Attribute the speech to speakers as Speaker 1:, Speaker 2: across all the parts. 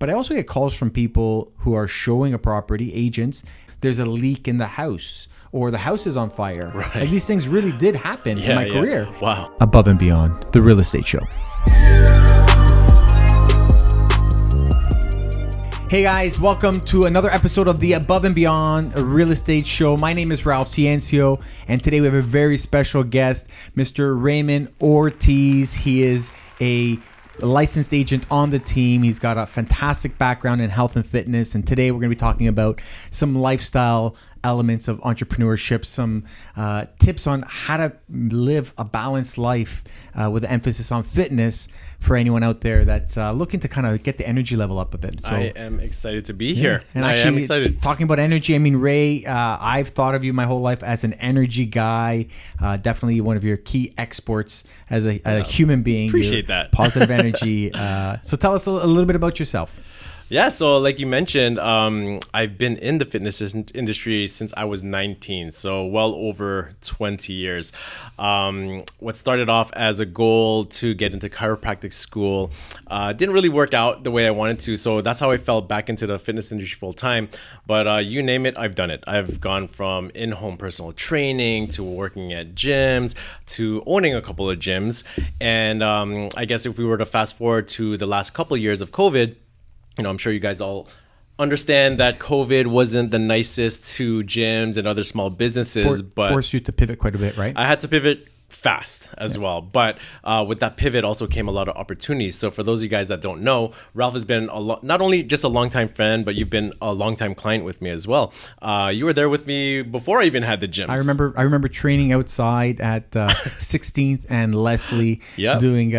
Speaker 1: But I also get calls from people who are showing a property, agents. There's a leak in the house, or the house is on fire.
Speaker 2: Right.
Speaker 1: Like, these things really did happen in my career.
Speaker 2: Wow.
Speaker 1: Above and Beyond, the real estate show. Hey guys, welcome to another episode of the Above and Beyond Real Estate Show. My name is Ralph Ciancio, and today we have a very special guest, Mr. Raymond Ortiz. He is a licensed agent on the team. He's got a fantastic background in health and fitness, and today we're going to be talking about some lifestyle elements of entrepreneurship, some tips on how to live a balanced life with an emphasis on fitness for anyone out there that's looking to kind of get the energy level up a bit. So,
Speaker 2: I am excited to be here.
Speaker 1: And
Speaker 2: I am excited.
Speaker 1: Talking about energy, I mean, Ray, I've thought of you my whole life as an energy guy. Definitely one of your key exports as a human being.
Speaker 2: Appreciate that.
Speaker 1: Positive energy. So tell us a little bit about yourself.
Speaker 2: Yeah, so like you mentioned, I've been in the fitness industry since I was 19, so well over 20 years. What started off as a goal to get into chiropractic school didn't really work out the way I wanted to, so that's how I fell back into the fitness industry full time. But you name it, I've done it. I've gone from in-home personal training to working at gyms to owning a couple of gyms. And I guess if we were to fast forward to the last couple of years of COVID, I'm sure you guys all understand that COVID wasn't the nicest to gyms and other small businesses, but
Speaker 1: forced you to pivot quite a bit, right?
Speaker 2: I had to pivot fast as well. But with that pivot also came a lot of opportunities. So for those of you guys that don't know, Ralph has been not only just a longtime friend, but you've been a longtime client with me as well. You were there with me before I even had the gyms.
Speaker 1: I remember training outside at 16th and Leslie, doing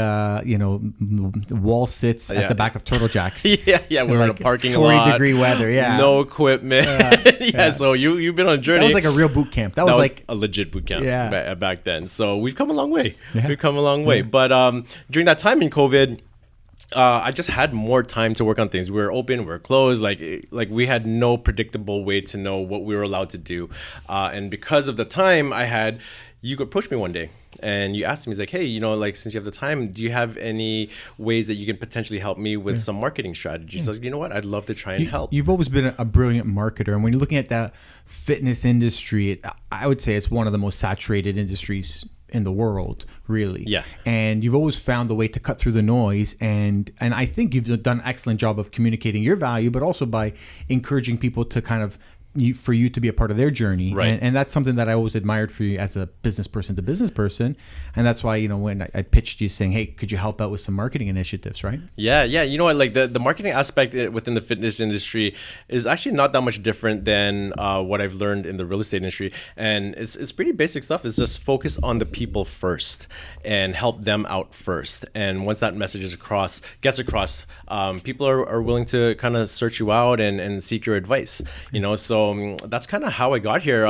Speaker 1: wall sits at the back of Turtle Jacks.
Speaker 2: We were in a parking
Speaker 1: 40
Speaker 2: lot.
Speaker 1: 40-degree weather,
Speaker 2: no equipment. So you've been on a journey.
Speaker 1: That was like a real boot camp. That was like
Speaker 2: a legit boot camp back then. So we've come a long way. But during that time in COVID, I just had more time to work on things. We were open, we were closed. Like we had no predictable way to know what we were allowed to do. And because of the time I had, you could push me one day and you asked me, he's like, hey, since you have the time, do you have any ways that you can potentially help me with some marketing strategies? So I was like, you know what? I'd love to try and help.
Speaker 1: You've always been a brilliant marketer. And when you're looking at the fitness industry, I would say it's one of the most saturated industries in the world, really. Yeah. And you've always found the way to cut through the noise. And I think you've done an excellent job of communicating your value, but also by encouraging people to kind of for you to be a part of their journey. Right. And that's something that I always admired for you as a business person to business person. And that's why, when I pitched you saying, hey, could you help out with some marketing initiatives, right?
Speaker 2: Yeah. You know what, like the marketing aspect within the fitness industry is actually not that much different than what I've learned in the real estate industry. And it's pretty basic stuff. It's just focus on the people first and help them out first. And once that message gets across, people are willing to kind of search you out and seek your advice, so that's kind of how I got here.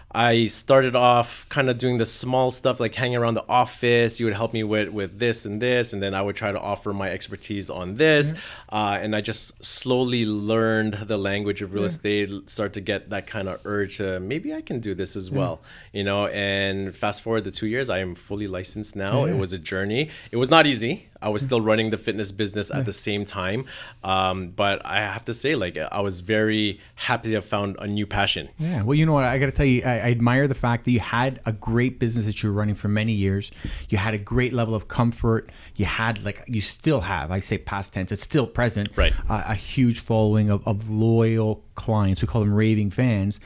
Speaker 2: I started off kind of doing the small stuff like hanging around the office. You would help me with this and this, and then I would try to offer my expertise on this. And I just slowly learned the language of real estate, start to get that kind of urge to maybe I can do this as well, and fast forward the 2 years, I am fully licensed now. It was a journey. It was not easy. I was still running the fitness business at the same time. But I have to say, I was very happy to have found a new passion. Yeah.
Speaker 1: Well, you know what? I got to tell you, I admire the fact that you had a great business that you were running for many years. You had a great level of comfort. You had, you still have, I say past tense, it's still present, right? A huge following of loyal clients. We call them raving fans.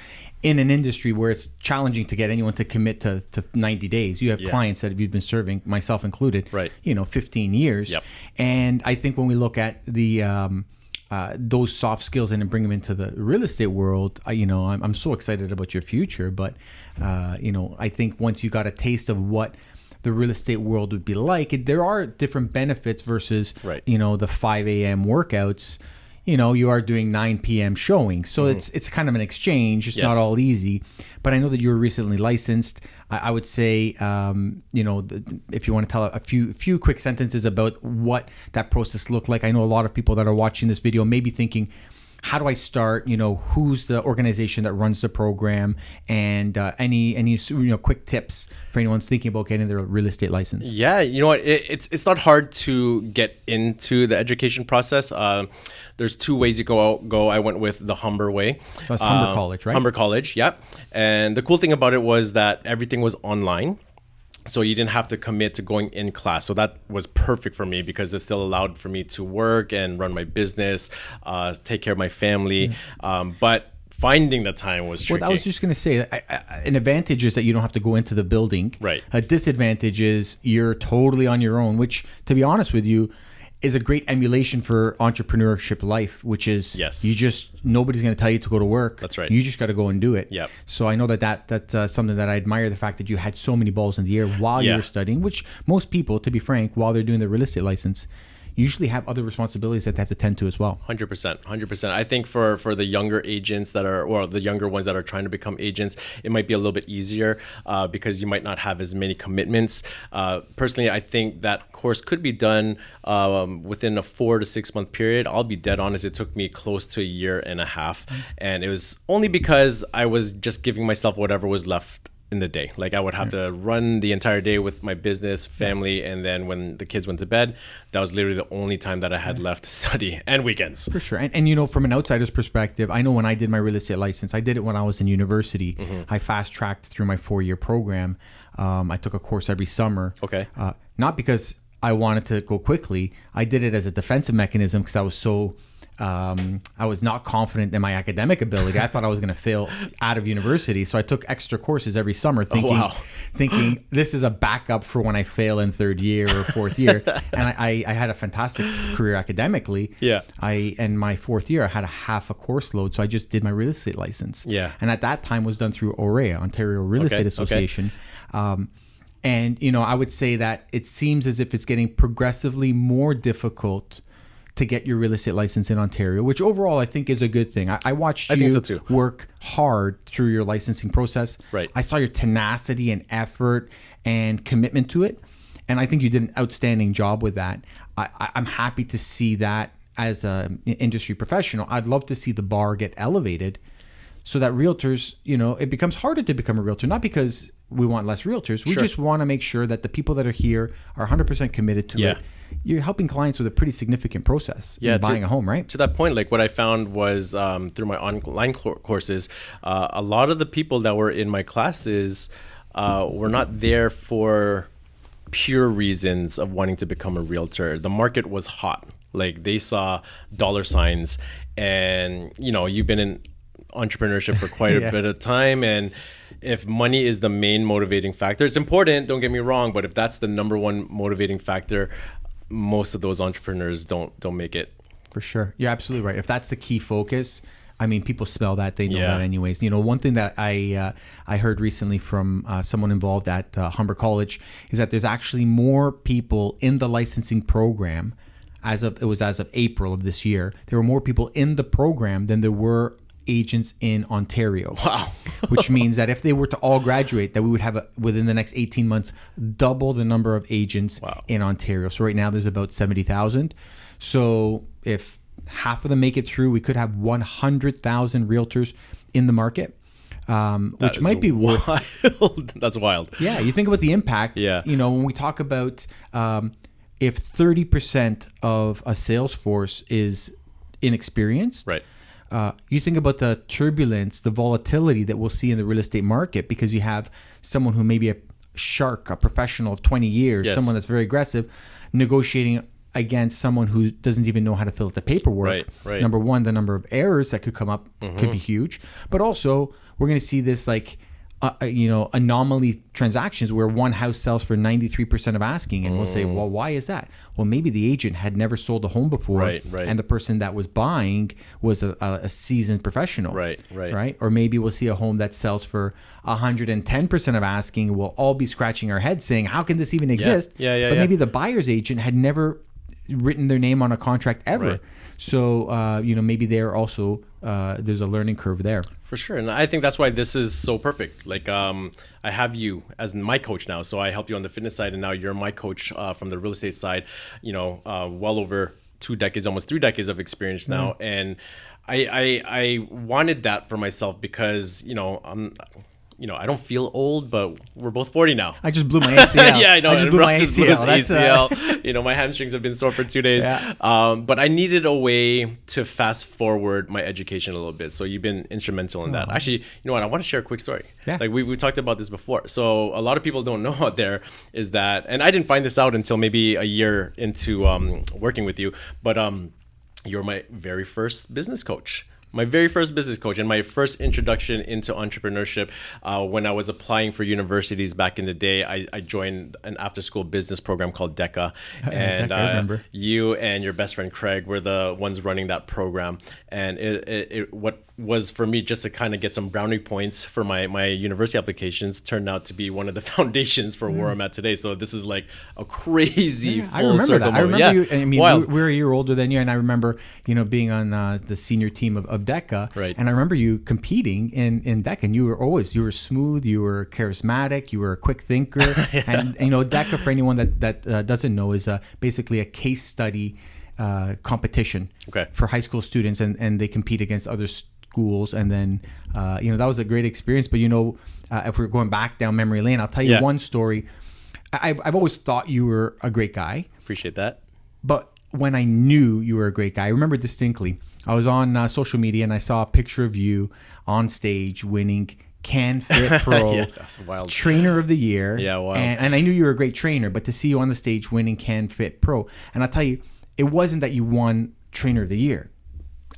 Speaker 1: In an industry where it's challenging to get anyone to commit to 90 days. You have clients that you've been serving, myself included, 15 years. Yep. And I think when we look at the those soft skills and then bring them into the real estate world, I'm so excited about your future. But, I think once you got a taste of what the real estate world would be like, there are different benefits versus, the 5 a.m. workouts. You are doing 9 p.m. showing. So it's kind of an exchange. It's not all easy. But I know that you were recently licensed. I would say, if you want to tell a few quick sentences about what that process looked like. I know a lot of people that are watching this video may be thinking, how do I start? Who's the organization that runs the program, and any quick tips for anyone thinking about getting their real estate license?
Speaker 2: Yeah, you know what? It's not hard to get into the education process. There's two ways you go. I went with the Humber way.
Speaker 1: So that's Humber College, right?
Speaker 2: Humber College, yeah. And the cool thing about it was that everything was online. So you didn't have to commit to going in class. So that was perfect for me because it still allowed for me to work and run my business, take care of my family. But finding the time was tricky.
Speaker 1: Well, I was just going to say, an advantage is that you don't have to go into the building.
Speaker 2: Right.
Speaker 1: A disadvantage is you're totally on your own, which, to be honest with you, is a great emulation for entrepreneurship life, which is nobody's going to tell you to go to work.
Speaker 2: That's right.
Speaker 1: You just got to go and do it.
Speaker 2: Yep.
Speaker 1: So I know that's something that I admire, the fact that you had so many balls in the air while you were studying, which most people, to be frank, while they're doing their real estate license, usually have other responsibilities that they have to tend to as well.
Speaker 2: 100%. I think for the younger agents or the younger ones that are trying to become agents, it might be a little bit easier because you might not have as many commitments. Personally, I think that course could be done within a 4 to 6 month period. I'll be dead honest, it took me close to a year and a half. And it was only because I was just giving myself whatever was left in the day. Like I would have to run the entire day with my business, family, and then when the kids went to bed, that was literally the only time that I had left to study, and weekends.
Speaker 1: For sure. And from an outsider's perspective, I know when I did my real estate license, I did it when I was in university. I fast-tracked through my 4-year program. I took a course every summer.
Speaker 2: Okay.
Speaker 1: Not because I wanted to go quickly. I did it as a defensive mechanism because I was so... I was not confident in my academic ability. I thought I was going to fail out of university. So I took extra courses every summer thinking this is a backup for when I fail in 3rd year or 4th year. And I had a fantastic career academically.
Speaker 2: Yeah.
Speaker 1: In my 4th year, I had a half a course load. So I just did my real estate license.
Speaker 2: Yeah.
Speaker 1: And at that time was done through OREA, Ontario Real Estate Association. And, I would say that it seems as if it's getting progressively more difficult to get your real estate license in Ontario, which overall I think is a good thing. I watched you work hard through your licensing process.
Speaker 2: Right.
Speaker 1: I saw your tenacity and effort and commitment to it. And I think you did an outstanding job with that. I'm happy to see that as an industry professional. I'd love to see the bar get elevated so that realtors, it becomes harder to become a realtor, not because we want less realtors. We just want to make sure that the people that are here are 100% committed to it. You're helping clients with a pretty significant process in buying a home, right?
Speaker 2: To that point, like what I found was through my online courses, a lot of the people that were in my classes were not there for pure reasons of wanting to become a realtor. The market was hot. Like they saw dollar signs, and you've been in entrepreneurship for quite a bit of time, and if money is the main motivating factor, it's important, don't get me wrong, but if that's the number one motivating factor, most of those entrepreneurs don't make it.
Speaker 1: For sure. You're absolutely right. If that's the key focus, I mean, people smell that. They know that anyways. One thing that I heard recently from someone involved at Humber College is that there's actually more people in the licensing program as of April of this year. There were more people in the program than there were agents in Ontario.
Speaker 2: Wow.
Speaker 1: Which means that if they were to all graduate, that we would have within the next 18 months double the number of agents in Ontario. So right now there's about 70,000. So if half of them make it through, we could have 100,000 realtors in the market, which might be
Speaker 2: wild. That's wild.
Speaker 1: Yeah, you think about the impact.
Speaker 2: Yeah.
Speaker 1: When we talk about if 30% of a sales force is inexperienced,
Speaker 2: right?
Speaker 1: You think about the turbulence, the volatility that we'll see in the real estate market because you have someone who may be a shark, a professional of 20 years, someone that's very aggressive, negotiating against someone who doesn't even know how to fill out the paperwork.
Speaker 2: Right.
Speaker 1: Number one, the number of errors that could come up could be huge. But also, we're going to see this anomaly transactions where one house sells for 93% of asking, and we'll say, well, why is that? Well, maybe the agent had never sold a home before, and the person that was buying was a seasoned professional, right? Or maybe we'll see a home that sells for 110% of asking. We'll all be scratching our heads saying, how can this even exist? But maybe the buyer's agent had never written their name on a contract ever. So, maybe they're also there's a learning curve there.
Speaker 2: For sure. And I think that's why this is so perfect. Like, I have you as my coach now. So I help you on the fitness side, and now you're my coach from the real estate side, well over 2 decades, almost 3 decades of experience now. And I wanted that for myself because, I don't feel old, but we're both 40 now.
Speaker 1: I just blew my ACL.
Speaker 2: Yeah, I know.
Speaker 1: I just blew my ACL.
Speaker 2: ACL. My hamstrings have been sore for 2 days.
Speaker 1: Yeah.
Speaker 2: But I needed a way to fast forward my education a little bit. So you've been instrumental in that. Actually, you know what? I want to share a quick story.
Speaker 1: Yeah.
Speaker 2: Like we talked about this before. So a lot of people don't know out there is that, and I didn't find this out until maybe a year into working with you, but you're my very first business coach. My very first business coach and my first introduction into entrepreneurship. When I was applying for universities back in the day, I joined an after-school business program called DECA. And
Speaker 1: I remember.
Speaker 2: You and your best friend Craig were the ones running that program. And what was for me just to kind of get some brownie points for my university applications turned out to be one of the foundations for where I'm at today. So this is like a crazy full circle moment.
Speaker 1: I remember you. I mean,
Speaker 2: Wild.
Speaker 1: we're a year older than you, and I remember being on the senior team of DECA.
Speaker 2: Right.
Speaker 1: And I remember you competing in DECA, and you were smooth, you were charismatic, you were a quick thinker. Yeah. And DECA, for anyone that doesn't know, is basically a case study competition for high school students, and they compete against other schools. And then that was a great experience. But if we're going back down memory lane, I'll tell you one story. I've always thought you were a great guy.
Speaker 2: Appreciate that.
Speaker 1: But when I knew you were a great guy, I remember distinctly, I was on social media and I saw a picture of you on stage winning Can Fit Pro
Speaker 2: yeah, that's wild.
Speaker 1: Trainer of the Year.
Speaker 2: Yeah, wow.
Speaker 1: And I knew you were a great trainer, but to see you on the stage winning Can Fit Pro, and I'll tell you, it wasn't that you won Trainer of the Year.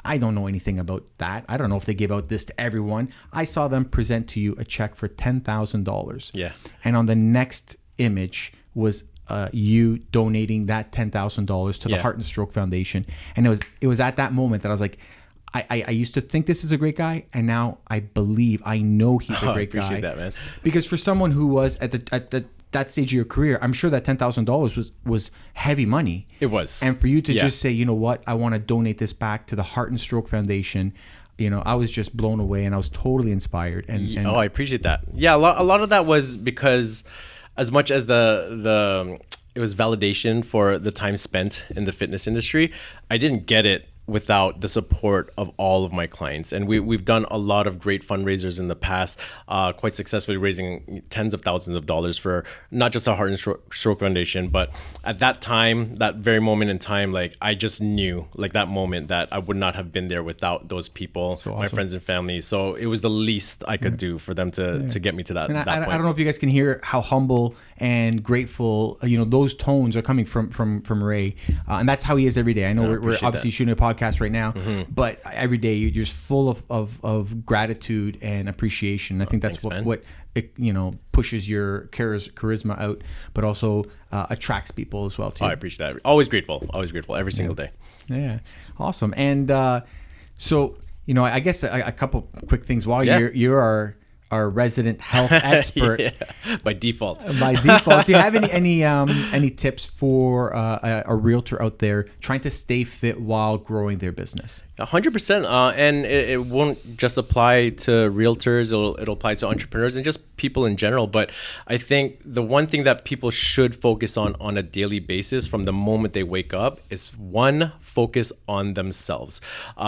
Speaker 1: I don't know anything about that. I don't know if they give out this to everyone. I saw them present to you a check for $10,000.
Speaker 2: Yeah.
Speaker 1: And on the next image was you donating that $10,000 to the Heart and Stroke Foundation. And it was at that moment that I was like, I used to think this is a great guy, and now I know he's a great guy.
Speaker 2: I appreciate that, man.
Speaker 1: Because for someone who was at that stage of your career, I'm sure that $10,000 was heavy money.
Speaker 2: It was.
Speaker 1: And for you to just say, you know what, I want to donate this back to the Heart and Stroke Foundation, I was just blown away, and I was totally inspired. And
Speaker 2: I appreciate that. Yeah, a lot of that was because as much as it was validation for the time spent in the fitness industry, I didn't get it without the support of all of my clients. And we've done a lot of great fundraisers in the past, quite successfully raising tens of thousands of dollars for not just a Heart and Stroke Foundation, but at that time, that very moment in time, like I just knew like that moment that I would not have been there without those people, so awesome. My friends and family. So it was the least I could do for them to get me to that, that point.
Speaker 1: I don't know if you guys can hear how humble and grateful, those tones are coming from Ray. And that's how he is every day. I know we're obviously shooting a podcast right now, but every day you're just full of gratitude and appreciation. I think that's what pushes your charisma out, but also attracts people as well too.
Speaker 2: I appreciate that. Always grateful every single day.
Speaker 1: Yeah, awesome. And so I guess a couple quick things while you're our resident health expert.
Speaker 2: By default.
Speaker 1: Do you have any tips for a realtor out there trying to stay fit while growing their business?
Speaker 2: 100%. And it won't just apply to realtors. It'll apply to entrepreneurs and just people in general. But I think the one thing that people should focus on a daily basis from the moment they wake up is focus on themselves.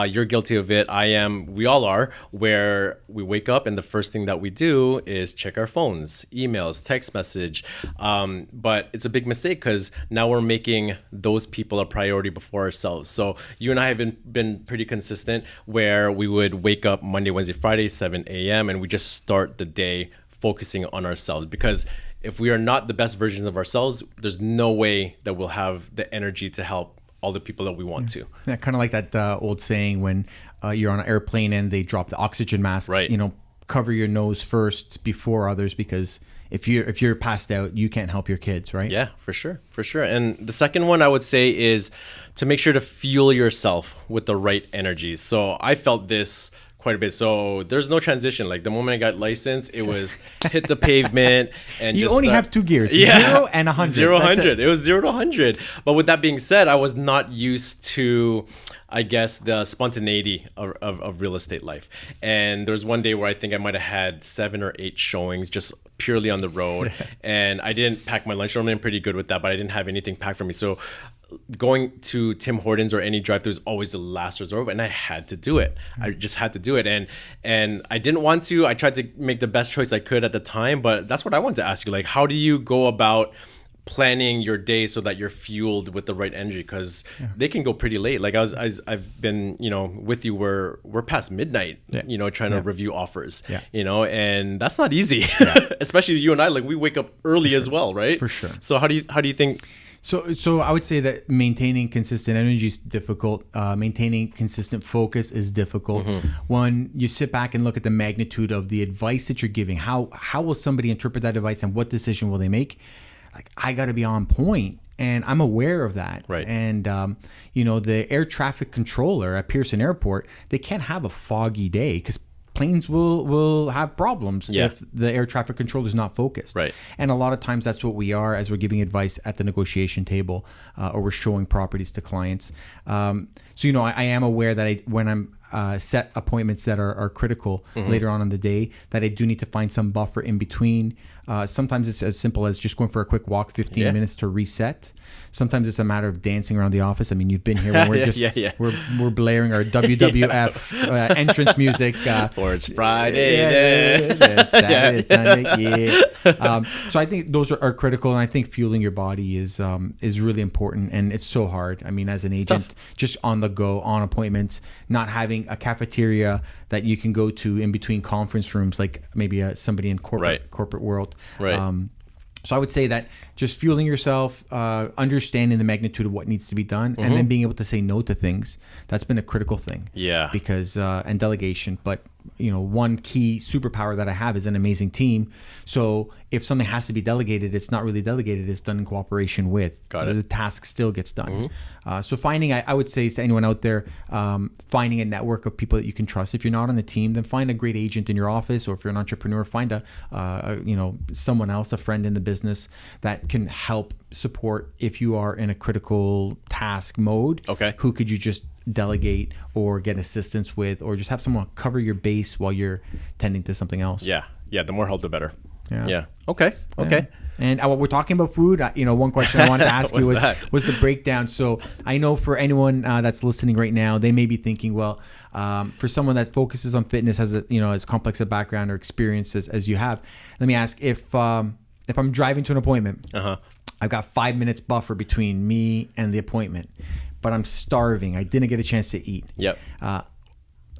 Speaker 2: You're guilty of it. I am. We all are, where we wake up and the first thing that we do is check our phones, emails, text message. But it's a big mistake because now we're making those people a priority before ourselves. So you and I have been pretty consistent where we would wake up Monday, Wednesday, Friday, 7 a.m. and we just start the day focusing on ourselves, because if we are not the best versions of ourselves, there's no way that we'll have the energy to help all the people that we want to.
Speaker 1: Yeah, kind of like that old saying when you're on an airplane and they drop the oxygen masks,
Speaker 2: right.
Speaker 1: Cover your nose first before others, because if you're passed out, you can't help your kids, right?
Speaker 2: Yeah, for sure. And the second one I would say is to make sure to fuel yourself with the right energies. So I felt this quite a bit. So there's no transition. Like the moment I got licensed, it was hit the pavement and
Speaker 1: you only have two gears, 0 and 100.
Speaker 2: 0 100. It was 0 to 100. But with that being said, I was not used to, I guess, the spontaneity of real estate life. And there was one day where I think I might have had 7 or 8 showings just purely on the road. And I didn't pack my lunch. Normally I'm pretty good with that, but I didn't have anything packed for me. So going to Tim Hortons or any drive-thru is always the last resort, and I had to do it. I just had to do it, and I didn't want to. I tried to make the best choice I could at the time, but that's what I wanted to ask you. Like, how do you go about planning your day so that you're fueled with the right energy? Because they can go pretty late. Like I've been, with you, we're past midnight, trying to review offers, and that's not easy, especially you and I, like we wake up early as well, right?
Speaker 1: For sure.
Speaker 2: So how do you think?
Speaker 1: So I would say that maintaining consistent energy is difficult. Maintaining consistent focus is difficult. When you sit back and look at the magnitude of the advice that you're giving, how will somebody interpret that advice and what decision will they make? Like, I got to be on point, and I'm aware of that.
Speaker 2: Right.
Speaker 1: And, the air traffic controller at Pearson Airport, they can't have a foggy day because planes will have problems if the air traffic controller is not focused.
Speaker 2: Right.
Speaker 1: And a lot of times that's what we are as we're giving advice at the negotiation table or we're showing properties to clients. So, I am aware that when I'm set appointments that are critical later on in the day, that I do need to find some buffer in between. Sometimes it's as simple as just going for a quick walk, 15 minutes to reset. Sometimes it's a matter of dancing around the office. I mean, you've been here when we're just we're blaring our WWF entrance music.
Speaker 2: Or it's Friday.
Speaker 1: It's Saturday, it's Sunday. So I think those are critical, and I think fueling your body is really important, and it's so hard. I mean, as an agent, just on the go, on appointments, not having a cafeteria that you can go to in between conference rooms, like maybe somebody in corporate world.
Speaker 2: Right.
Speaker 1: So I would say that just fueling yourself, understanding the magnitude of what needs to be done, and then being able to say no to things. That's been a critical thing.
Speaker 2: Yeah.
Speaker 1: Because and delegation. But one key superpower that I have is an amazing team. So if something has to be delegated, it's not really delegated. It's done in cooperation with.
Speaker 2: Got it.
Speaker 1: The task still gets done. So finding, I would say to anyone out there, finding a network of people that you can trust. If you're not on a team, then find a great agent in your office, or if you're an entrepreneur, find someone else, a friend in the business that can help support if you are in a critical task mode.
Speaker 2: Okay.
Speaker 1: Who could you just delegate or get assistance with, or just have someone cover your base while you're tending to something else?
Speaker 2: Yeah. The more help, the better.
Speaker 1: Yeah.
Speaker 2: Okay.
Speaker 1: And we're talking about food. One question I wanted to ask you was the breakdown. So I know for anyone that's listening right now, they may be thinking, well, for someone that focuses on fitness, has as complex a background or experience as you have, let me ask, if I'm driving to an appointment, I've got 5 minutes buffer between me and the appointment, but I'm starving. I didn't get a chance to eat.
Speaker 2: Yep.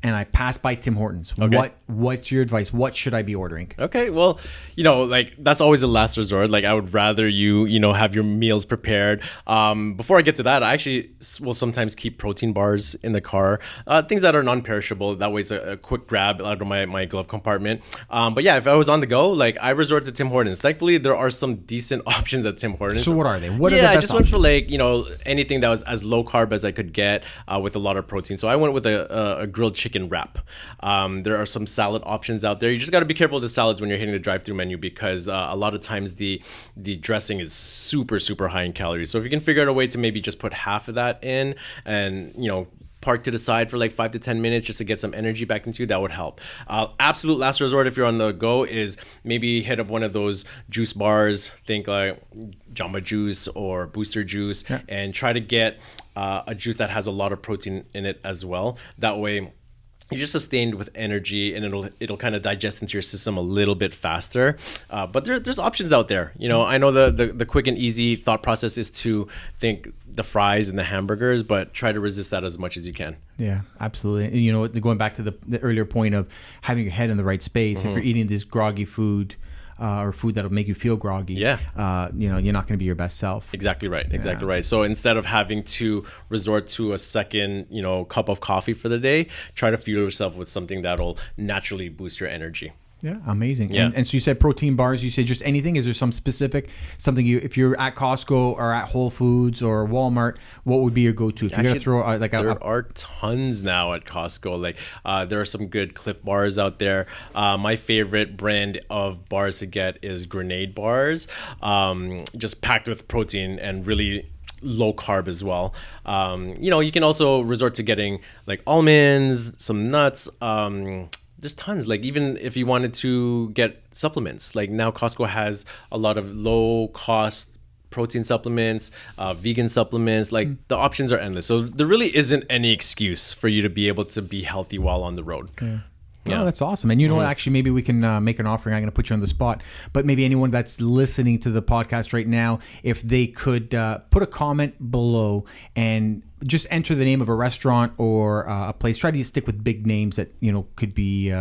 Speaker 1: And I pass by Tim Hortons.
Speaker 2: Okay.
Speaker 1: What's your advice? What should I be ordering?
Speaker 2: Okay, well, that's always a last resort. Like, I would rather you have your meals prepared. Before I get to that, I actually will sometimes keep protein bars in the car, things that are non-perishable. That way it's a quick grab out of my glove compartment. But yeah, if I was on the go, like, I resort to Tim Hortons. Thankfully, there are some decent options at Tim Hortons.
Speaker 1: So what are they? What are the best
Speaker 2: I just
Speaker 1: options?
Speaker 2: went for anything that was as low carb as I could get with a lot of protein. So I went with a grilled chicken wrap. There are some salad options out there. You just got to be careful with the salads when you're hitting the drive-thru menu, because a lot of times the dressing is super, super high in calories. So if you can figure out a way to maybe just put half of that in and, park to the side for like 5 to 10 minutes just to get some energy back into you, that would help. Absolute last resort if you're on the go is maybe hit up one of those juice bars, think like Jamba Juice or Booster Juice, and try to get a juice that has a lot of protein in it as well. That way you're just sustained with energy, and it'll kind of digest into your system a little bit faster. But there's options out there. I know the quick and easy thought process is to think the fries and the hamburgers, but try to resist that as much as you can.
Speaker 1: Yeah, absolutely. And going back to the earlier point of having your head in the right space, if you're eating this groggy food, or food that'll make you feel groggy, you're not going to be your best self.
Speaker 2: Exactly right. So instead of having to resort to a second, cup of coffee for the day, try to fuel yourself with something that'll naturally boost your energy.
Speaker 1: Yeah, amazing.
Speaker 2: Yeah.
Speaker 1: And so you said protein bars. You said just anything. Is there some specific something if you're at Costco or at Whole Foods or Walmart, what would be your go-to? If you're gonna throw
Speaker 2: there are tons now at Costco. Like there are some good Cliff bars out there. My favorite brand of bars to get is Grenade bars, just packed with protein and really low carb as well. You can also resort to getting like almonds, some nuts. There's tons. Like, even if you wanted to get supplements, like now Costco has a lot of low cost protein supplements, vegan supplements. Like the options are endless. So there really isn't any excuse for you to be able to be healthy while on the road.
Speaker 1: Yeah. Oh, that's awesome. And you know what? Actually, maybe we can make an offering. I'm going to put you on the spot. But maybe anyone that's listening to the podcast right now, if they could put a comment below and just enter the name of a restaurant or a place. Try to stick with big names that, could be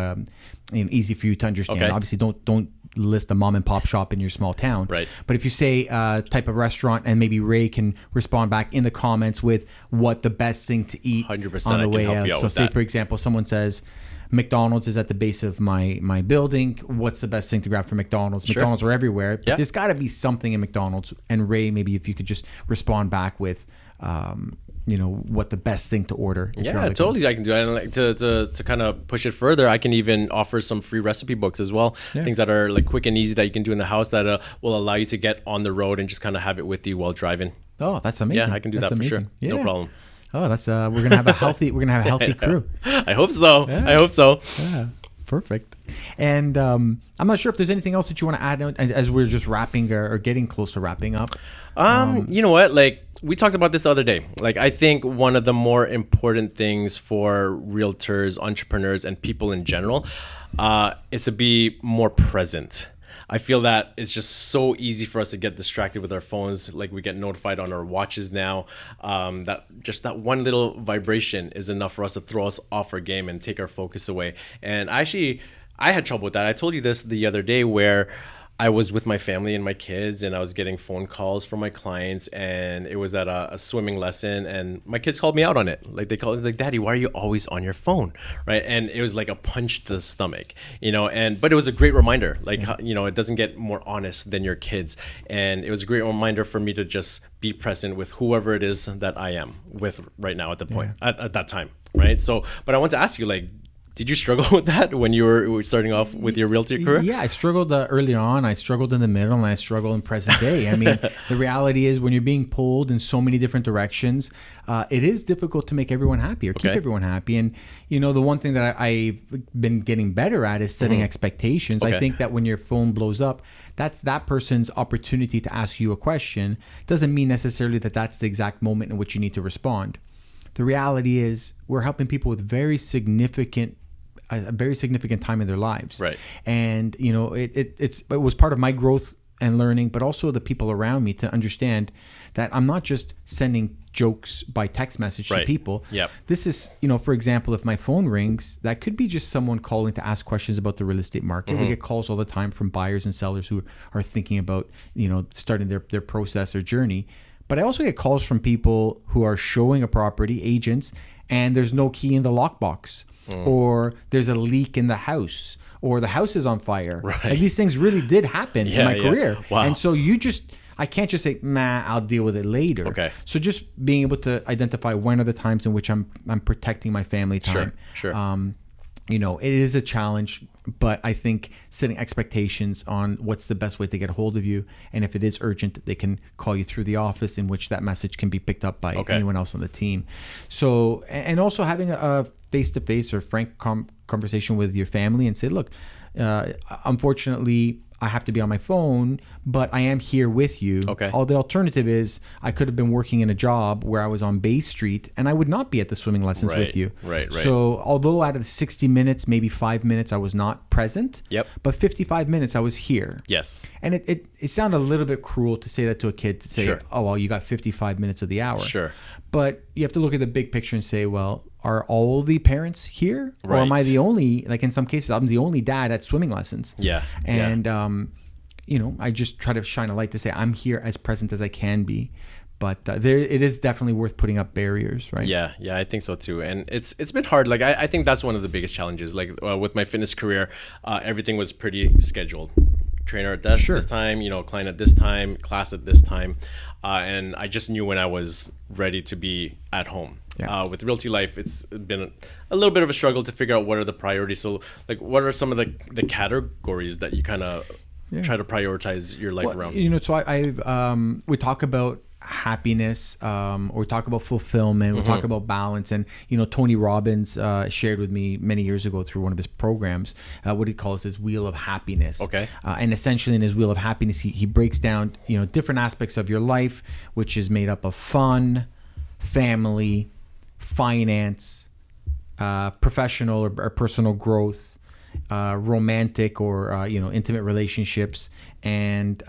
Speaker 1: easy for you to understand.
Speaker 2: Okay.
Speaker 1: Obviously, don't list a mom and pop shop in your small town.
Speaker 2: Right.
Speaker 1: But if you say type of restaurant, and maybe Ray can respond back in the comments with what the best thing to eat
Speaker 2: 100%
Speaker 1: on the
Speaker 2: I
Speaker 1: way
Speaker 2: can help
Speaker 1: out.
Speaker 2: you out
Speaker 1: So
Speaker 2: with
Speaker 1: say,
Speaker 2: that.
Speaker 1: for example, someone says, McDonald's is at the base of my building. What's the best thing to grab from McDonald's?
Speaker 2: Sure.
Speaker 1: McDonald's are everywhere. But
Speaker 2: Yeah.
Speaker 1: there's got to be something in McDonald's. And Ray, maybe if you could just respond back with, what the best thing to order.
Speaker 2: Yeah, totally. I can do it. And like to kind of push it further, I can even offer some free recipe books as well. Yeah. Things that are like quick and easy that you can do in the house that will allow you to get on the road and just kind of have it with you while driving.
Speaker 1: Oh, that's amazing.
Speaker 2: Yeah, I can do
Speaker 1: that's
Speaker 2: that
Speaker 1: amazing.
Speaker 2: for sure.
Speaker 1: Yeah.
Speaker 2: No problem.
Speaker 1: Oh, that's we're gonna have a healthy crew.
Speaker 2: I hope so.
Speaker 1: Yeah.
Speaker 2: I hope so.
Speaker 1: Yeah, perfect. And I'm not sure if there's anything else that you want to add as we're just wrapping or getting close to wrapping up.
Speaker 2: You know what? Like we talked about this the other day. Like I think one of the more important things for realtors, entrepreneurs, and people in general is to be more present. I feel that it's just so easy for us to get distracted with our phones. Like we get notified on our watches now. That one little vibration is enough for us to throw us off our game and take our focus away. And I had trouble with that. I told you this the other day where I was with my family and my kids, and I was getting phone calls from my clients, and it was at a swimming lesson, and my kids called me out on it. Like they called me like, "Daddy, why are you always on your phone?" Right? And it was like a punch to the stomach, but it was a great reminder. Like it doesn't get more honest than your kids, and it was a great reminder for me to just be present with whoever it is that I am with right now at the point at that time, right? So, but I want to ask you, like, did you struggle with that when you were starting off with your realty career?
Speaker 1: Yeah, I struggled early on. I struggled in the middle, and I struggle in present day. I mean, the reality is when you're being pulled in so many different directions, it is difficult to make everyone happy or keep everyone happy. And, the one thing that I've been getting better at is setting expectations. I think that when your phone blows up, that's that person's opportunity to ask you a question. Doesn't mean necessarily that that's the exact moment in which you need to respond. The reality is we're helping people with a very significant time in their lives.
Speaker 2: Right.
Speaker 1: And, it was part of my growth and learning, but also the people around me to understand that I'm not just sending jokes by text message to people.
Speaker 2: Yep.
Speaker 1: This is, for example, if my phone rings, that could be just someone calling to ask questions about the real estate market. We get calls all the time from buyers and sellers who are thinking about, starting their process or journey. But I also get calls from people who are showing a property, agents, and there's no key in the lockbox. Or there's a leak in the house, or the house is on fire.
Speaker 2: Right.
Speaker 1: Like these things really did happen in my career.
Speaker 2: Wow.
Speaker 1: And so I can't just say, I'll deal with it later.
Speaker 2: Okay.
Speaker 1: So just being able to identify when are the times in which I'm protecting my family time.
Speaker 2: Sure.
Speaker 1: It is a challenge, but I think setting expectations on what's the best way to get a hold of you, and if it is urgent, they can call you through the office, in which that message can be picked up by anyone else on the team. So, and also having a face-to-face or frank conversation with your family and say, look, unfortunately, I have to be on my phone, but I am here with you.
Speaker 2: Okay.
Speaker 1: The alternative is I could have been working in a job where I was on Bay Street and I would not be at the swimming lessons with you.
Speaker 2: Right.
Speaker 1: So although out of 60 minutes, maybe 5 minutes I was not present, but 55 minutes I was here.
Speaker 2: Yes.
Speaker 1: And it sounded a little bit cruel to say that to a kid, to say, oh, well, you got 55 minutes of the hour.
Speaker 2: Sure.
Speaker 1: But you have to look at the big picture and say, well, are all the parents here? Or am I the only, like in some cases, I'm the only dad at swimming lessons.
Speaker 2: Yeah.
Speaker 1: And, I just try to shine a light to say I'm here as present as I can be. But it is definitely worth putting up barriers, right?
Speaker 2: Yeah, I think so too. And it's been hard. Like I think that's one of the biggest challenges. Like with my fitness career, everything was pretty scheduled. Trainer at this time, client at this time, class at this time. And I just knew when I was ready to be at home. Yeah. With Realty Life, it's been a little bit of a struggle to figure out what are the priorities. So, like, what are some of the categories that you kind of try to prioritize your life around.
Speaker 1: So we talk about happiness, or we talk about fulfillment, we talk about balance. And, Tony Robbins shared with me many years ago through one of his programs what he calls his wheel of happiness.
Speaker 2: Okay.
Speaker 1: And essentially in his wheel of happiness, he breaks down, different aspects of your life, which is made up of fun, family, finance, professional or personal growth, romantic or, intimate relationships, and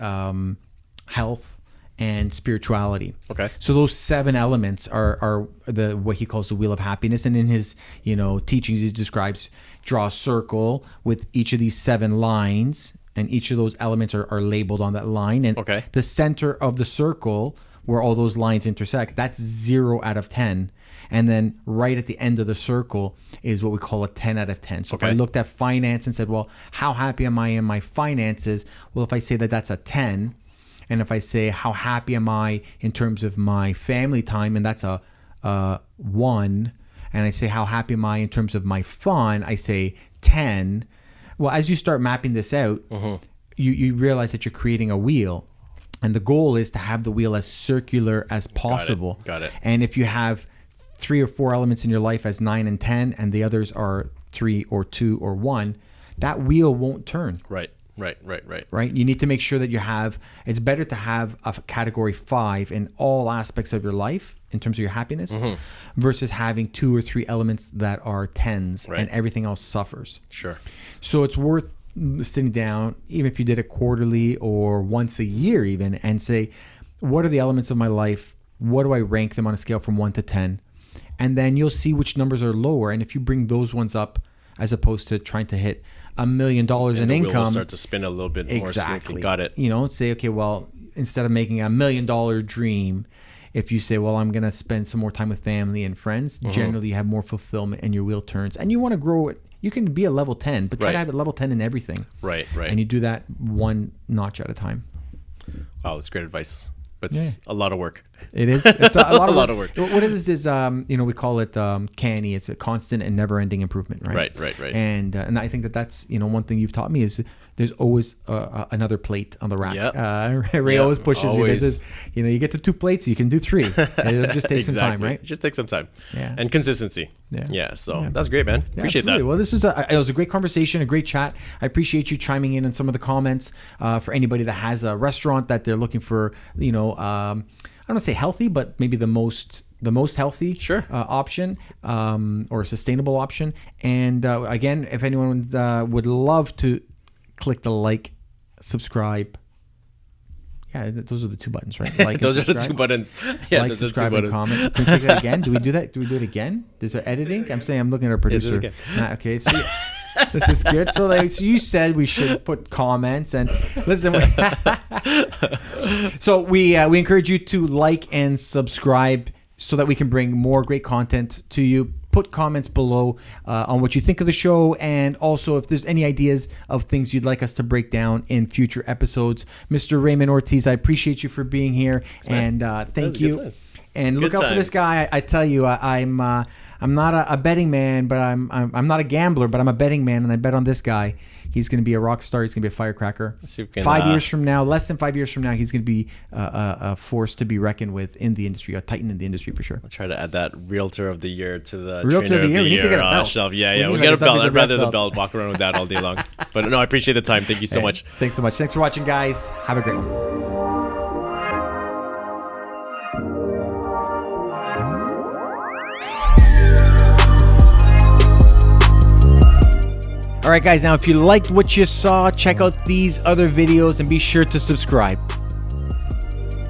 Speaker 1: health and spirituality.
Speaker 2: Okay.
Speaker 1: So those 7 elements are the what he calls the wheel of happiness. And in his, teachings, he describes, draw a circle with each of these 7 lines, and each of those elements are labeled on that line. And the center of the circle where all those lines intersect, that's 0 out of 10. And then right at the end of the circle is what we call a 10 out of 10. So if I looked at finance and said, well, how happy am I in my finances? Well, if I say that that's a 10, and if I say, how happy am I in terms of my family time, and that's a 1, and I say, how happy am I in terms of my fun, I say 10. Well, as you start mapping this out, you realize that you're creating a wheel. And the goal is to have the wheel as circular as possible.
Speaker 2: Got it.
Speaker 1: And if you have 3 or 4 elements in your life as 9 and 10, and the others are 3 or 2 or 1, that wheel won't turn.
Speaker 2: Right.
Speaker 1: You need to make sure that you have, it's better to have a category 5 in all aspects of your life in terms of your happiness versus having 2 or 3 elements that are 10s and everything else suffers.
Speaker 2: Sure.
Speaker 1: So it's worth sitting down, even if you did it quarterly or once a year even, and say, what are the elements of my life? What do I rank them on a scale from 1 to 10? And then you'll see which numbers are lower. And if you bring those ones up, as opposed to trying to hit $1 million in income,
Speaker 2: will start to spin a little bit more smoothly. Got it.
Speaker 1: Say, okay, well, instead of making $1 million dream, if you say, well, I'm going to spend some more time with family and friends, generally you have more fulfillment and your wheel turns. And you want to grow it. You can be a level 10, but try to have it level 10 in everything.
Speaker 2: Right.
Speaker 1: And you do that 1 notch at a time.
Speaker 2: Wow, that's great advice. But it's a lot of work.
Speaker 1: It is. It's a lot of
Speaker 2: work.
Speaker 1: What it is we call it CANI. It's a constant and never-ending improvement, right?
Speaker 2: Right.
Speaker 1: And I think that's one thing you've taught me is there's always another plate on the rack.
Speaker 2: Yep.
Speaker 1: Ray always pushes me. There's, you get to 2 plates, you can do 3. It'll just take some time, right?
Speaker 2: Just take some time.
Speaker 1: Yeah.
Speaker 2: And consistency. So that's great, man. Appreciate
Speaker 1: that. Well, this was it was a great conversation, a great chat. I appreciate you chiming in on some of the comments. For anybody that has a restaurant that they're looking for, I don't want to say healthy, but maybe the most healthy option or sustainable option. And again, if anyone would love to click the like, subscribe. Yeah, those are the 2 buttons, right? Like
Speaker 2: those are the 2 buttons. Yeah,
Speaker 1: like, subscribe, and comment. Can we click that again? Do we do that? Do we do it again? Is there editing? I'm saying I'm looking at our producer. Okay, so this is good. So you said we should put comments and listen. So we encourage you to like and subscribe so that we can bring more great content to you. Put comments below on what you think of the show, and also if there's any ideas of things you'd like us to break down in future episodes. Mr. Raymond Ortiz, I appreciate you for being here, and thank you. And look out for this guy. I tell you, I'm not a betting man, but I'm not a gambler, but I'm a betting man, and I bet on this guy. He's going to be a rock star. He's going to be a firecracker. 5 years from now, less than 5 years from now, he's going to be a force to be reckoned with in the industry, a titan in the industry for sure.
Speaker 2: I'll try to add that Realtor of the Year to the
Speaker 1: Realtor of the Year. We need to get a belt.
Speaker 2: Shelf. Yeah, we got a belt. I'd rather the belt. Walk around with that all day long. But no, I appreciate the time. Thank you so much.
Speaker 1: Thanks so much. Thanks for watching, guys. Have a great one. All right, guys, now if you liked what you saw, check out these other videos and be sure to subscribe.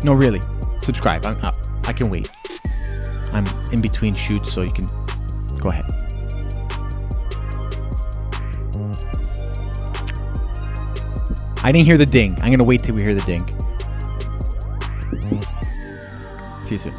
Speaker 1: No, really, subscribe. I can wait. I'm in between shoots, so you can go ahead. I didn't hear the ding. I'm going to wait till we hear the ding. See you soon.